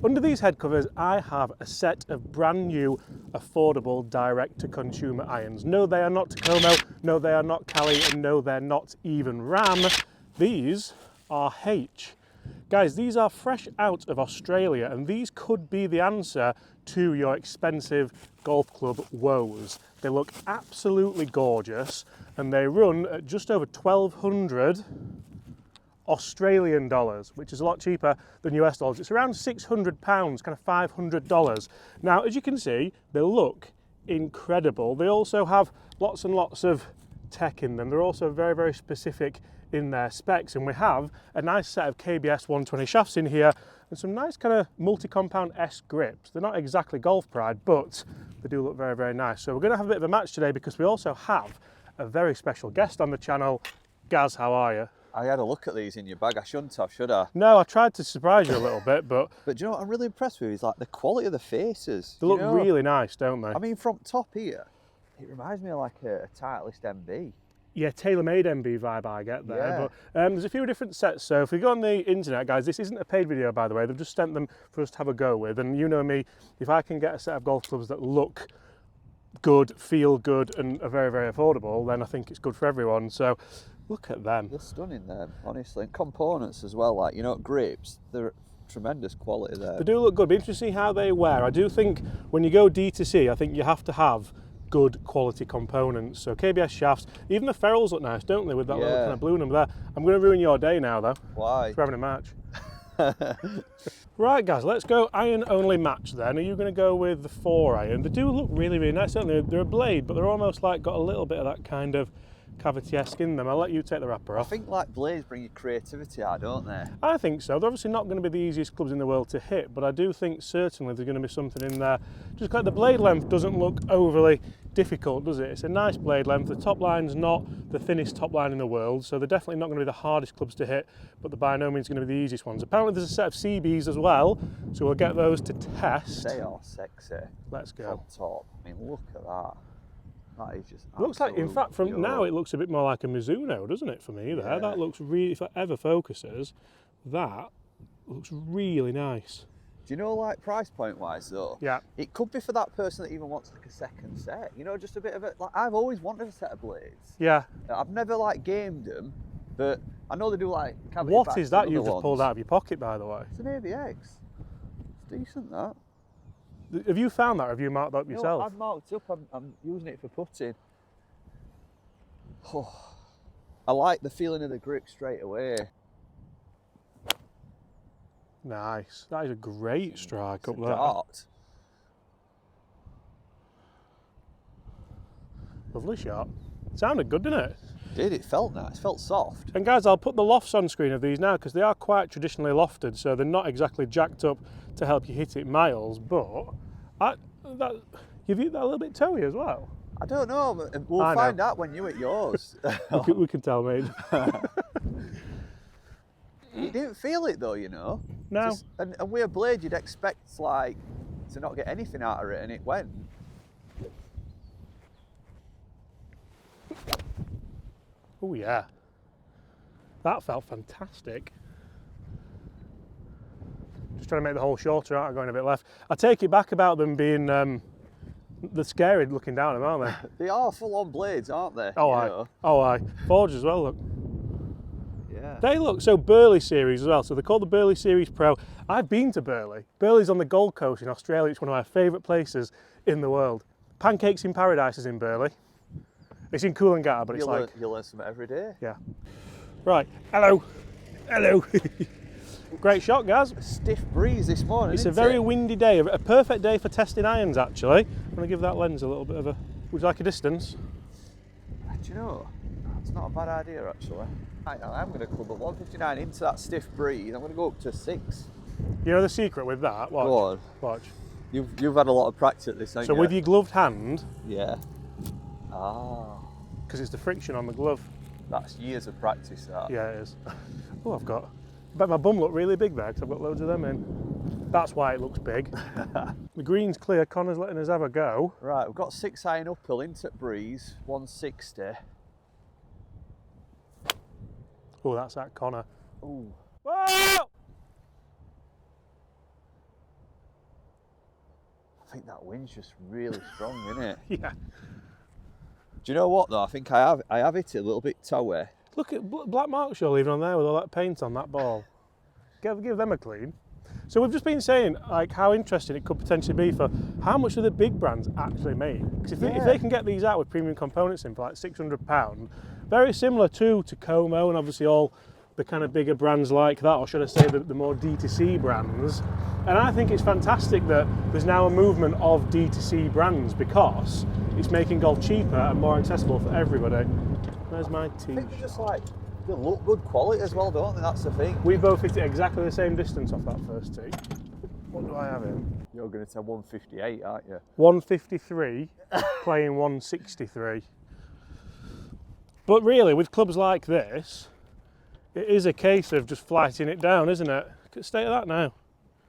Under these head covers, I have a set of brand new, affordable, direct-to-consumer irons. No, they are not Takomo, no, they are not Caley, and no, they're not even Ram. These are H. Guys, these are fresh out of Australia, and these could be the answer to your expensive golf club woes. They look absolutely gorgeous, and they run at just over 1,200 Australian dollars, which is a lot cheaper than US dollars. It's around £600, kind of $500. Now, as you can see, they look incredible. They also have lots and lots of tech in them. They're also very, very specific in their specs, and we have a nice set of KBS 120 shafts in here and some nice kind of multi-compound S grips. They're not exactly golf pride, but they do look very, very nice. So we're going to have a bit of a match today because we also have a very special guest on the channel. Gaz, how are you? I had a look at these in your bag. I shouldn't have, should I? No, I tried to surprise you a little bit, but... But do you know what I'm really impressed with is like the quality of the faces. They look really nice, don't they? I mean, from top here, it reminds me of like a Titleist MB. Yeah, TaylorMade MB vibe I get there. Yeah. But there's a few different sets. So if we go on the internet, guys, this isn't a paid video, by the way. They've just sent them for us to have a go with. And you know me, if I can get a set of golf clubs that look good, feel good, and are very, very affordable, then I think it's good for everyone. So look at them. They're stunning, them, honestly. And components as well, like, you know, grips, they're tremendous quality there. They do look good. Be interesting to see how they wear. I do think when you go D2C, I think you have to have good quality components. So KBS shafts, even the ferrules look nice, don't they, with that little kind of blue number there. I'm going to ruin your day now, though. Why? For having a match. Right, guys, let's go iron only match then. Are you going to go with the 4-iron? They do look really, really nice, don't they? They're a blade, but they're almost like got a little bit of that kind of cavity-esque in them. I'll let you take the wrapper off. I think like blades bring your creativity out, don't they? I think so. They're obviously not going to be the easiest clubs in the world to hit, but I do think certainly there's going to be something in there. Just like the blade length doesn't look overly difficult, does it? It's a nice blade length. The top line's not the thinnest top line in the world, so they're definitely not going to be the hardest clubs to hit, but they're by no means going to be the easiest ones. Apparently there's a set of CBs as well, so we'll get those to test. They are sexy. Let's go. From top. I mean, look at that. That is just looks like, in fact, from now it looks a bit more like a Mizuno, doesn't it, for me there? Yeah. That looks really, if it ever focuses, that looks really nice. Do you know, like, price point wise though? Yeah. It could be for that person that even wants like a second set. You know, just a bit of it. Like, I've always wanted a set of blades. Yeah. I've never like gamed them, but I know they do like cavity. What is that you've just pulled out of your pocket, by the way? It's an AVX. It's decent, that. Have you found that, or have you marked that up yourself? No, I've marked up. I'm using it for putting. Oh, I like the feeling of the grip straight away. Nice. That is a great strike up there. Dart. Lovely shot. Sounded good, didn't it? It felt nice, felt soft. And guys, I'll put the lofts on screen of these now because they are quite traditionally lofted, so they're not exactly jacked up to help you hit it miles, but you've hit that a little bit toey as well. I don't know, but we'll find out when you hit yours. we can tell, mate. You didn't feel it though, you know. No. And with a blade, you'd expect like to not get anything out of it, and it went. Oh yeah, that felt fantastic. Just trying to make the hole shorter, aren't I, going a bit left. I take it back about them being, they're scary looking down them, aren't they? They are full-on blades, aren't they? Oh, aye. Oh, aye. Forged as well, look. Yeah. They look, so Burley series as well, so they're called the Burley Series Pro. I've been to Burley. Burley's on the Gold Coast in Australia. It's one of my favourite places in the world. Pancakes in Paradise is in Burley. It's in Coolangatta, but you'll learn something every day. Yeah. Right, hello. Hello. Great shot, guys. A stiff breeze this morning. It's a very windy day, a perfect day for testing irons, actually. I'm going to give that lens a little bit of a... Would you like a distance? Do you know, that's not a bad idea, actually. I'm going to club at 159 into that stiff breeze. I'm going to go up to 6. You know the secret with that? Watch. Go on. Watch. You've had a lot of practice at this, haven't you? So with your gloved hand... Yeah. Ah. Because it's the friction on the glove. That's years of practice, that. Yeah, it is. Oh, I've got... I bet my bum looked really big there because I've got loads of them in. That's why it looks big. The green's clear, Connor's letting us have a go. Right, we've got 6-iron uphill into breeze, 160. Oh, that's that Connor. Ooh. Whoa! I think that wind's just really strong, isn't it? Yeah. Do you know what though? I think I have hit it a little bit toey. Look at black marks you're leaving on there with all that paint on that ball. Give them a clean. So we've just been saying like how interesting it could potentially be for how much do the big brands actually make. Because if they can get these out with premium components in for like £600, very similar to Takomo and obviously all the kind of bigger brands like that, or should I say the more D2C brands. And I think it's fantastic that there's now a movement of D2C brands because it's making golf cheaper and more accessible for everybody. There's my tee. I think they're just like, they look good quality as well, don't they? That's the thing. We both hit it exactly the same distance off that first tee. What do I have in? You're going to say 158, aren't you? 153, playing 163. But really, with clubs like this, it is a case of just flighting it down, isn't it? Look at the state of that now.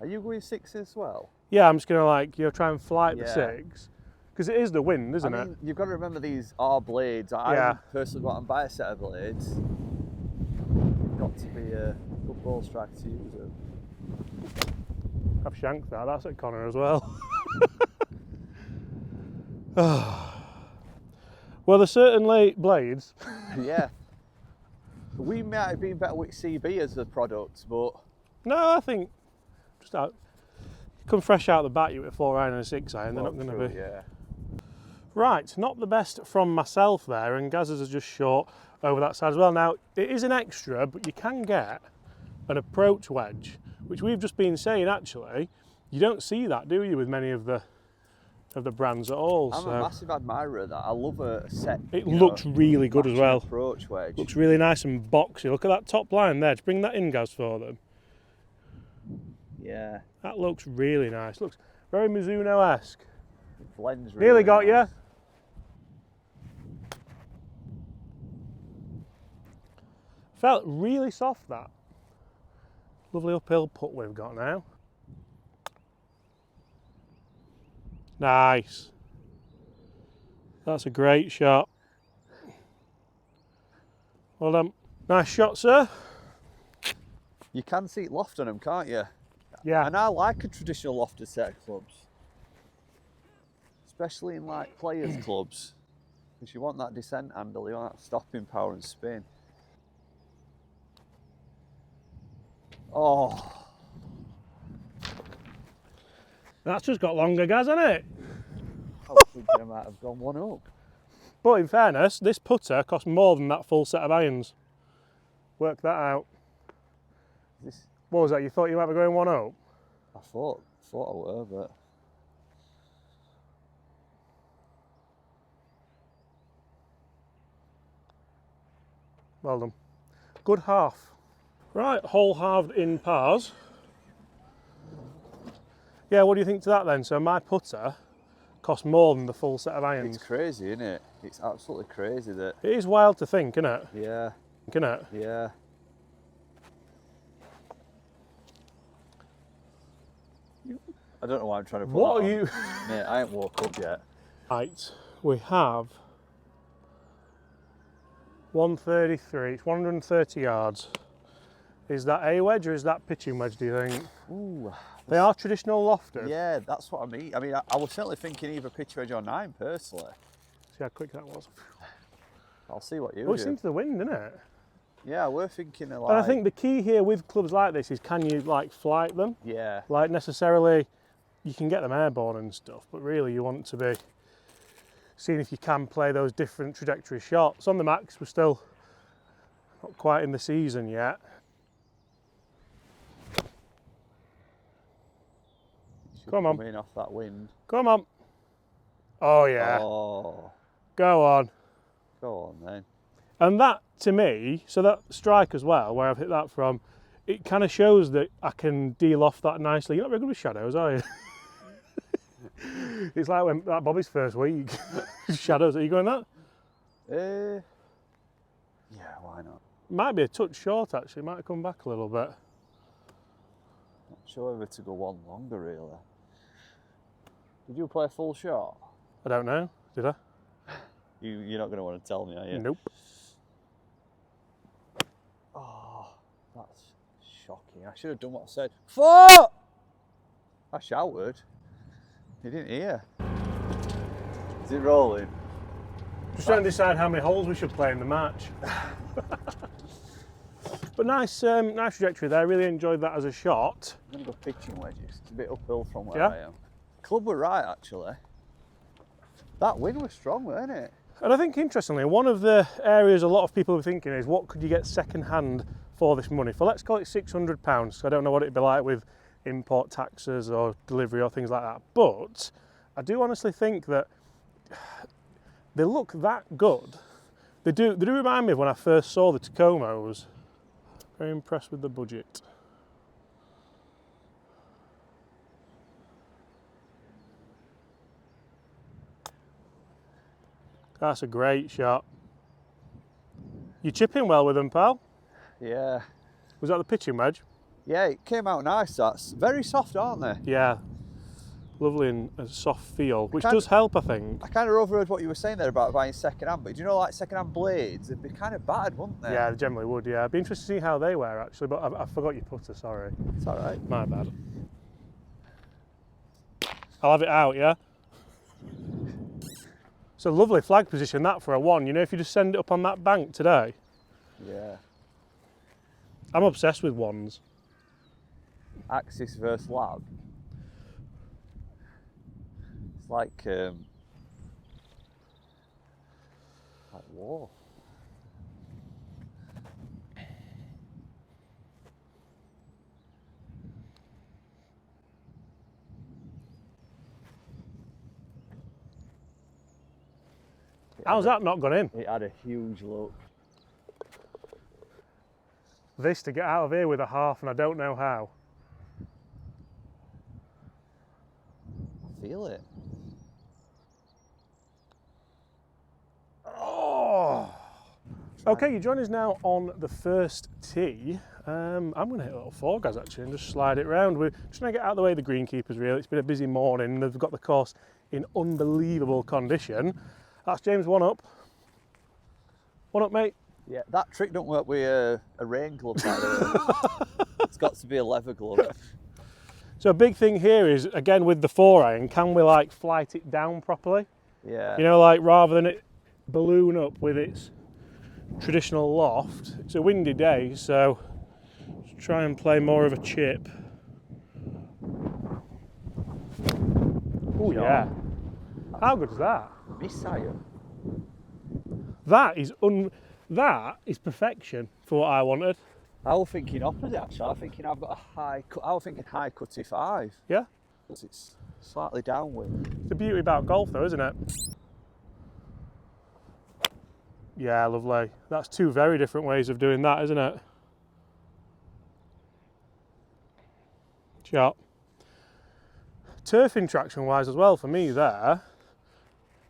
Are you going 6 as well? Yeah, I'm just going to like, try and flight the 6. Because it is the wind, isn't it? You've got to remember these are blades. I personally go out and buy a set of blades. You've got to be a good ball striker to use them. I've shanked that, that's at Connor as well. Well, there's certainly blades. Yeah. We might have been better with CB as a product, but... No, I think just out. Come fresh out the bat, you with a 4 iron and a 6 iron, they're not going to be. Yeah. Right, not the best from myself there, and Gaz's is just short over that side as well. Now, it is an extra, but you can get an approach wedge, which we've just been saying actually, you don't see that, do you, with many of the brands at all. I'm a massive admirer of that. I love a set. It looks really good as well. Approach wedge. Looks really nice and boxy. Look at that top line there. Just bring that in, Gaz, for them. Yeah. That looks really nice. Looks very Mizuno-esque. It blends really Nearly got nice. you. Felt really soft, that. Lovely uphill putt we've got now. Nice. That's a great shot. Well done. Nice shot, sir. You can see loft on them, can't you? Yeah. And I like a traditional lofted set of clubs. Especially in like players' clubs. Because you want that descent handle, you want that stopping power and spin. Oh. That's just got longer, Gaz, hasn't it? I was thinking I might have gone one up. But in fairness, this putter cost more than that full set of irons. Work that out. What was that? You thought you might be going one up? I thought I were, but... Well done. Good half. Right, hole halved in pars. Yeah, what do you think to that then? So my putter cost more than the full set of irons. It's crazy, isn't it? It's absolutely crazy that... It is wild to think, isn't it? Yeah. Isn't it? Yeah. I don't know why I'm trying to put What that are on. you... Mate, I ain't woke up yet. Right, we have 133, it's 130 yards. Is that a wedge or is that pitching wedge, do you think? Ooh. They are traditional lofted. Yeah, that's what I mean. I mean, I was certainly thinking either pitch wedge or 9 personally. See how quick that was. I'll see what you Oh, do. it's into the wind, isn't it? Yeah, we're thinking of like... And I think the key here with clubs like this is, can you like flight them? Yeah. Like necessarily, you can get them airborne and stuff, but really you want to be seeing if you can play those different trajectory shots. On the Max, we're still not quite in the season yet. Come on. Coming off that wind. Come on. Oh yeah. Oh. Go on. Go on then. And that, to me, so that strike as well, where I've hit that from, it kind of shows that I can deal off that nicely. You're not very good with shadows, are you? It's like when that Bobby's first week. Shadows, are you going that? Yeah, why not? Might be a touch short actually, might have come back a little bit. Not sure whether to go one longer really. Did you play a full shot? I don't know, did I? You're not going to want to tell me, are you? Nope. Oh, that's shocking. I should have done what I said. Fuck! I shouted. You didn't hear. Is it rolling? Just trying to decide how many holes we should play in the match. But nice, nice trajectory there. Really enjoyed that as a shot. I'm going to go pitching wedges. It's a bit uphill from where Yeah. I am. Club were right, actually. That wind was strong, wasn't it? And I think, interestingly, one of the areas a lot of people are thinking is, what could you get second hand for this money? For, let's call it £600. I don't know what it'd be like with import taxes or delivery or things like that. But I do honestly think that they look that good. They do remind me of when I first saw the Takomos. Very impressed with the budget. That's a great shot. You're chipping well with them, pal. Yeah. Was that the pitching wedge? Yeah, it came out nice. That's very soft, aren't they? Yeah. Lovely and a soft feel, which does help, I think. I kind of overheard what you were saying there about buying second hand, but do you know, like second hand blades, they'd be kind of battered, wouldn't they? Yeah, they generally would, yeah. I'd be interested to see how they wear, actually, but I forgot your putter, sorry. It's all right. My bad. I'll have it out, yeah? It's a lovely flag position, that, for a one. You know, if you just send it up on that bank today. Yeah. I'm obsessed with ones. Axis versus lab. It's like war. How's that not gone in? It had a huge look. This to get out of here with a half, and I don't know how. I feel it. Oh! Okay, you join us now on the first tee. I'm going to hit a little four, guys, actually, and just slide it round. We're just going to get out of the way of the greenkeepers, really. It's been a busy morning. They've got the course in unbelievable condition. That's James, one up. One up, mate. Yeah, that trick don't work with a rain glove, by the way. It's got to be a leather glove. So a big thing here is, again, with the 4-iron, can we like flight it down properly? Yeah. You know, like rather than it balloon up with its traditional loft. It's a windy day, so let's try and play more of a chip. Oh yeah. How good is that? Missile. That is perfection for what I wanted. I was thinking opposite, actually. I was thinking I've got a high cut. I was thinking high cutty 5. Yeah? Because it's slightly downwind. It's the beauty about golf though, isn't it? Yeah, lovely. That's two very different ways of doing that, isn't it? Shot. Turf interaction wise as well, for me there,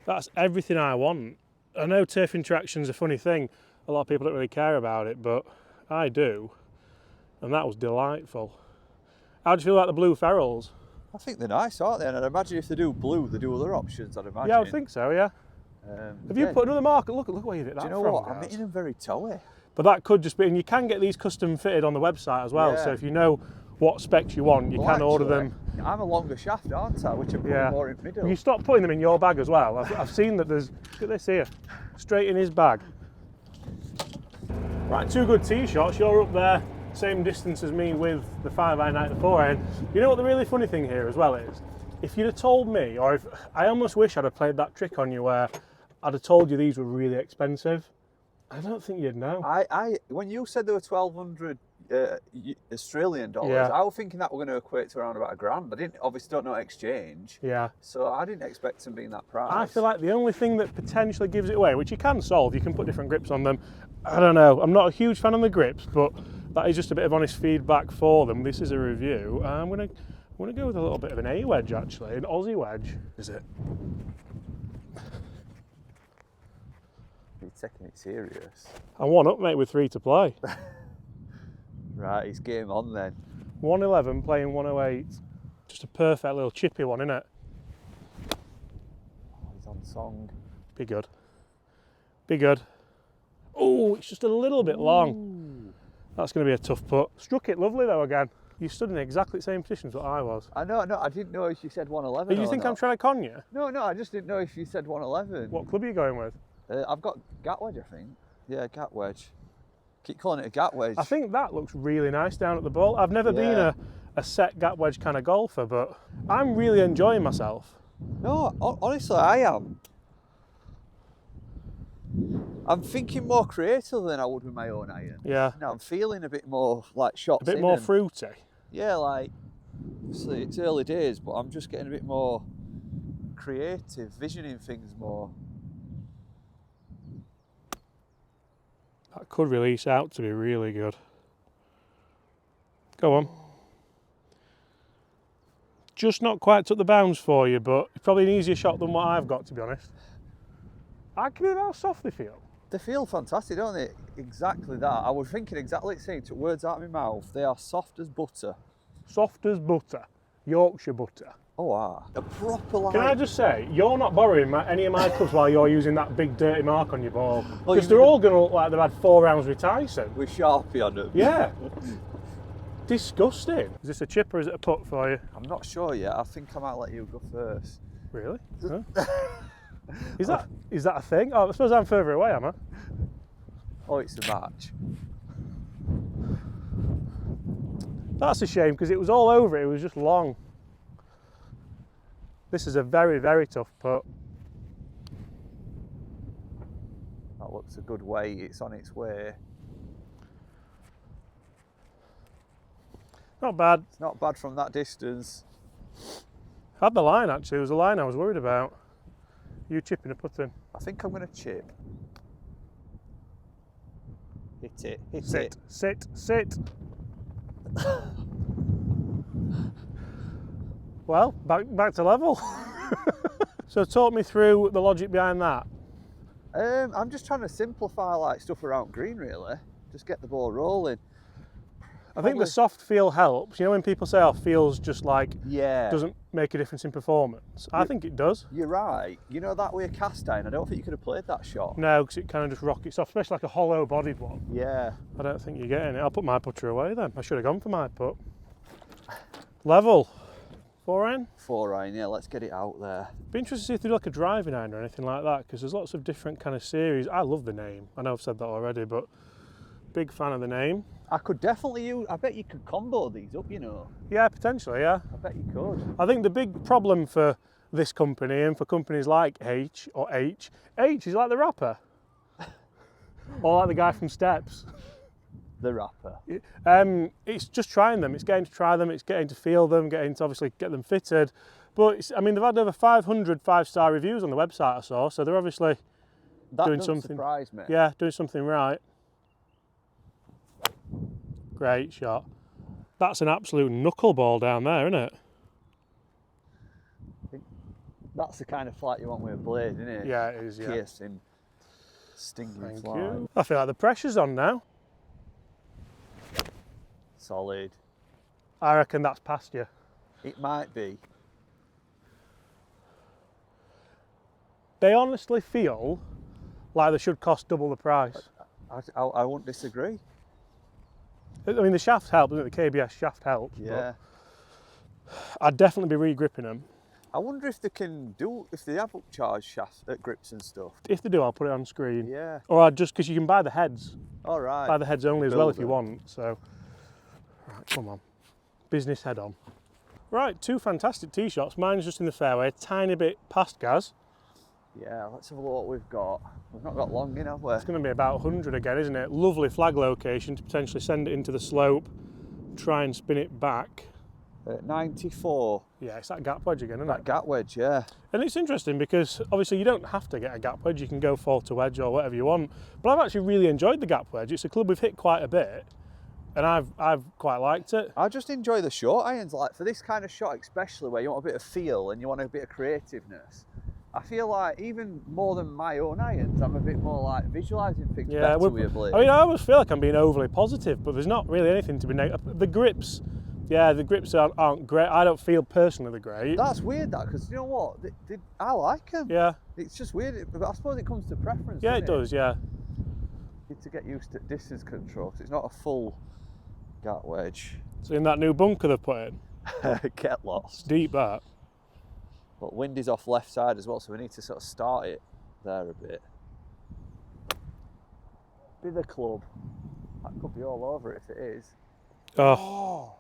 that's everything I want. I know turf interaction's a funny thing. A lot of people don't really care about it, but I do. And that was delightful. How do you feel about the blue ferrules? I think they're nice, aren't they? And I'd imagine if they do blue, they do other options, I'd imagine. Yeah, I would think so, yeah. Have you put another marker? Look where you did that. Do you know from, what? guys. I'm hitting them very towy. But that could just be, and you can get these custom fitted on the website as well. Yeah. So if you know what specs you want, you can order them. I'm a longer shaft, aren't I? Which I'm putting more in the middle. Will you stop putting them in your bag as well? I've seen that there's, look at this here, straight in his bag. Right, two good tee shots. You're up there, same distance as me with the 5-iron and the 4-iron. You know what the really funny thing here as well is? If you'd have told me, or if I almost wish I'd have played that trick on you where I'd have told you these were really expensive. I don't think you'd know. When you said they were 1,200 Australian dollars, Yeah. I was thinking that were going to equate to around about £1,000. I didn't, obviously don't know exchange. Yeah. So I didn't expect them being that price. I feel like the only thing that potentially gives it away, which you can solve, you can put different grips on them. I don't know, I'm not a huge fan of the grips, but that is just a bit of honest feedback for them. This is a review. I'm gonna go with a little bit of an A wedge actually, an Aussie wedge. Is it? You're taking it serious. I'm one up, mate, with 3 to play. Right, it's game on then. 111 playing 108. Just a perfect little chippy one, isn't it? He's on song. Be good. Be good. Oh, it's just a little bit long. Ooh. That's going to be a tough putt. Struck it lovely though again. You stood in exactly the same position as what I was. I know, no, I didn't know if you said 111. Do you think not. I'm trying to con you? No, I just didn't know if you said 111. What club are you going with? I've got Gat Wedge, I think. Yeah, Gat Wedge. Keep calling it a Gat Wedge. I think that looks really nice down at the ball. I've never been a set Gat Wedge kind of golfer, but I'm really enjoying myself. No, honestly, I am. I'm thinking more creative than I would with my own iron. Yeah. Now I'm feeling a bit more like shots. A bit more fruity. Yeah, like obviously it's early days, but I'm just getting a bit more creative, visioning things more. That could release out to be really good. Go on. Just not quite took the bounds for you, but probably an easier shot than what I've got, to be honest. I can hear how soft they feel. They feel fantastic, don't they? Exactly that. I was thinking exactly the same. Took words out of my mouth. They are soft as butter. Soft as butter. Yorkshire butter. Oh, wow. A proper line. Can I just say, you're not borrowing any of my clubs while you're using that big dirty mark on your ball. Oh, Because they're all going to look like they've had 4 rounds with Tyson. With Sharpie on them. Yeah. Disgusting. Is this a chip or is it a putt for you? I'm not sure yet. I think I might let you go first. Really? Huh? Is that a thing? Oh, I suppose I'm further away, am I? Oh, it's a match. That's a shame because it was all over it. It was just long. This is a very, very tough putt. That looks a good way. It's on its way. Not bad. It's not bad from that distance. Had the line actually. It was the line I was worried about. You chipping a putt in. I think I'm going to chip. Hit it. Hit Sit, it. sit, sit. Well, back to level. So talk me through the logic behind that. I'm just trying to simplify like stuff around green really. Just get the ball rolling. I think the soft feel helps. You know when people say, oh, feels just like Yeah. doesn't make a difference in performance? I think it does. You're right. You know that way of cast iron, I don't think you could have played that shot. No, because it kind of just rockets off, especially like a hollow bodied one. Yeah. I don't think you're getting it. I'll put my putter away then. I should have gone for my putt. Level. 4 iron? 4 iron, yeah, let's get it out there. Be interested to see if they do like a driving iron or anything like that, because there's lots of different kind of series. I love the name. I know I've said that already, but big fan of the name. I could definitely use, I bet you could combo these up, you know. Yeah, potentially, yeah. I bet you could. I think the big problem for this company and for companies like H is like the rapper. Or like the guy from Steps. The rapper. It's just trying them. It's getting to try them. It's getting to feel them. Getting to obviously get them fitted. But I mean, they've had over 500 5-star reviews on the website I saw, so they're obviously doing something. Surprise me. Yeah, doing something right. Great shot. That's an absolute knuckleball down there, isn't it? That's the kind of flight you want with a blade, isn't it? Yeah, it is. Yeah. Piercing, stinging Thank fly. you. I feel like the pressure's on now. Solid. I reckon that's past you. It might be. They honestly feel like they should cost double the price. I won't disagree. I mean, the shaft helps, doesn't it? The KBS shaft helps. Yeah. I'd definitely be re-gripping them. I wonder if they can do, if they have upcharge shaft grips and stuff. If they do, I'll put it on screen. Yeah. Or I'd just, because you can buy the heads. All right. Buy the heads only as well if you Build want. So, right, come on. Business head on. Right, 2 fantastic tee shots. Mine's just in the fairway, a tiny bit past Gaz. Yeah, let's have a look what we've got. We've not got long in, have we? It's going to be about 100 again, isn't it? Lovely flag location to potentially send it into the slope, try and spin it back. 94. Yeah, it's that gap wedge again, isn't That it? gap wedge, yeah. And it's interesting because obviously you don't have to get a gap wedge, you can go 4 to wedge or whatever you want. But I've actually really enjoyed the gap wedge. It's a club we've hit quite a bit and I've quite liked it. I just enjoy the short irons, like for this kind of shot especially where you want a bit of feel and you want a bit of creativeness. I feel like even more than my own irons, I'm a bit more like visualising things better with a blade. I mean, I always feel like I'm being overly positive, but there's not really anything to be negative. The grips, yeah, the grips aren't great. I don't feel personally they're great. That's weird, that, because you know what? I like them. Yeah. It's just weird, but I suppose it comes to preference. Yeah, it does, yeah. You need to get used to distance control, 'cause it's not a full gap wedge. So in that new bunker they've put in? Get lost. Deep that. But wind is off left side as well, so we need to sort of start it there a bit. Be the club. That could be all over it if it is. Oh.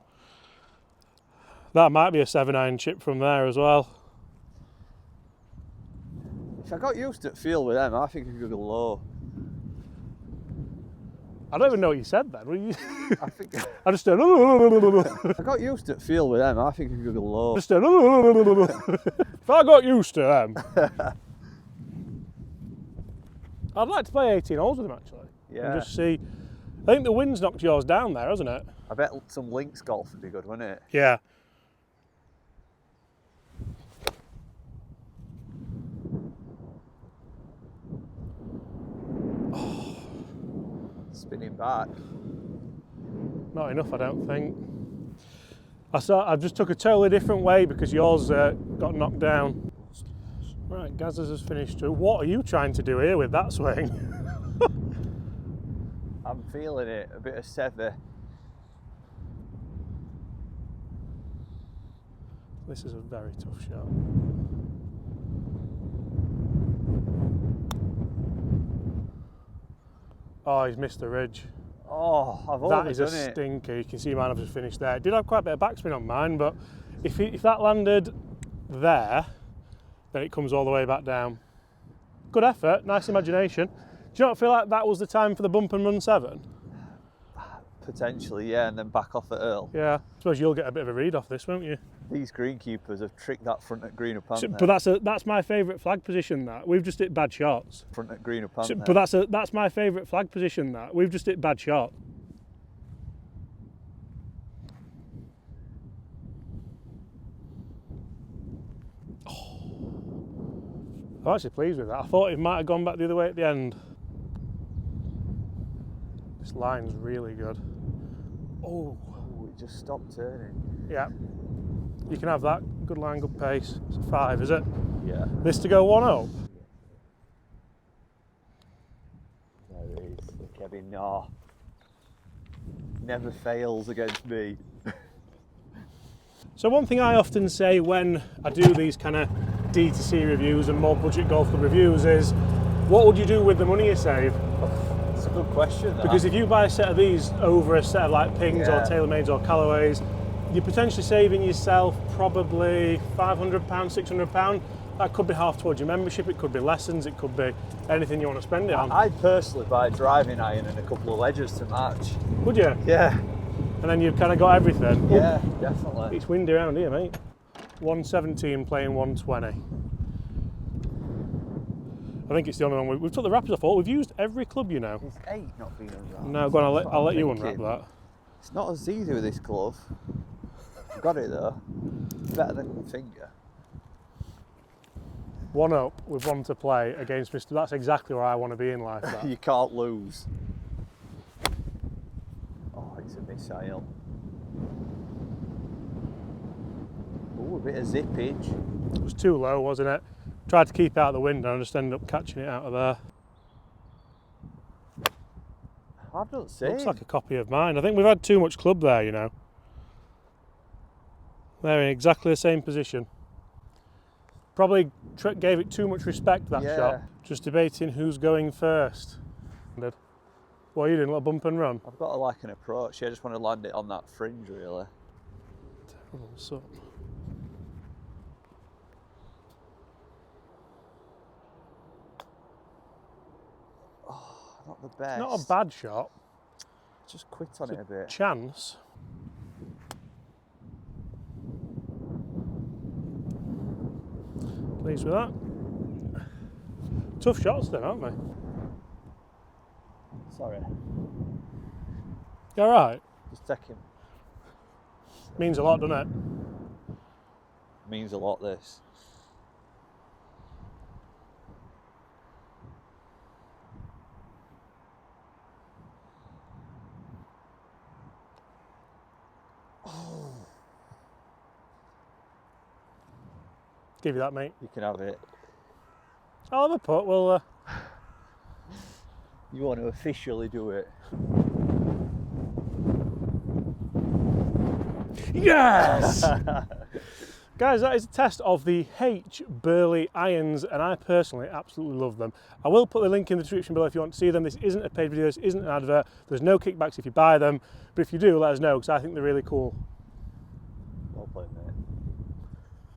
That might be a 7-iron chip from there as well. If I got used to the feel with them, I think I could go low. I don't even know what you said then. I think I just said. if I got used to the feel with them, I think I could go low. Just said. If I got used to them, I'd like to play 18 holes with them actually. Yeah. And just see. I think the wind's knocked yours down there, hasn't it? I bet some links golf would be good, wouldn't it? Yeah. Spinning back. Not enough, I don't think. I just took a totally different way because yours got knocked down. Right, Gazza's has finished too. What are you trying to do here with that swing? I'm feeling it, a bit of sever. This is a very tough shot. Oh, he's missed the ridge. Oh, I've That is a overdone it. stinker. You can see mine, I've just finished there. It did have quite a bit of backspin on mine, but if that landed there, then it comes all the way back down. Good effort, nice imagination. Do you not feel like that was the time for the bump and run 7? Potentially, yeah, and then back off at Earl. Yeah, I suppose you'll get a bit of a read off this, won't you? These greenkeepers have tricked that front at green up on there. But that's my favourite flag position. That we've just hit bad shots. Front at green up on there. But that's my favourite flag position. That we've just hit bad shots. Oh. I'm actually pleased with that. I thought it might have gone back the other way at the end. This line's really good. Oh, it just stopped turning. yeah. You can have that. Good line, good pace. It's a 5, is it? Yeah. This to go 1 up. There it is. Kevin, no. Never fails against me. So one thing I often say when I do these kind of D2C reviews and more budget golf club reviews is, what would you do with the money you save? It's a good question, that. Because if you buy a set of these over a set of like Pings or TaylorMades or Callaways, you're potentially saving yourself probably £500, £600. That could be half towards your membership, it could be lessons, it could be anything you want to spend it on. I'd personally buy a driving iron and a couple of wedges to match. Would you? Yeah. And then you've kind of got everything. Yeah, definitely. It's windy around here, mate. 117 playing 120. I think it's the only one we've took the wrappers off all. We've used every club, you know. Is 8 not being unwrapped? No, go on, I'll let you unwrap that. It's not as easy with this glove. Got it though. Better than finger. 1 up with 1 to play against Mr. That's exactly where I want to be in life. That. You can't lose. Oh, it's a missile. Oh, a bit of zippage. It was too low, wasn't it? Tried to keep it out of the wind and I just ended up catching it out of there. I've not seen. Looks like a copy of mine. I think we've had too much club there, you know. They're in exactly the same position. Probably gave it too much respect, that shot. Just debating who's going first. What are you doing, a little bump and run? I've got like an approach. I just want to land it on that fringe, really. Terrible son. Oh, not the best. Not a bad shot. Just quit on it a bit. Chance. Pleased with that. Tough shots then, aren't they? Sorry. You alright? Just take him. Means a lot, doesn't it? Means a lot, this. Oh. Give you that, mate. You can have it. I'll have a putt. We'll. You want to officially do it. Yes! Guys, that is a test of the H Burley irons, and I personally absolutely love them. I will put the link in the description below if you want to see them. This isn't a paid video, this isn't an advert. There's no kickbacks if you buy them, but if you do, let us know, because I think they're really cool.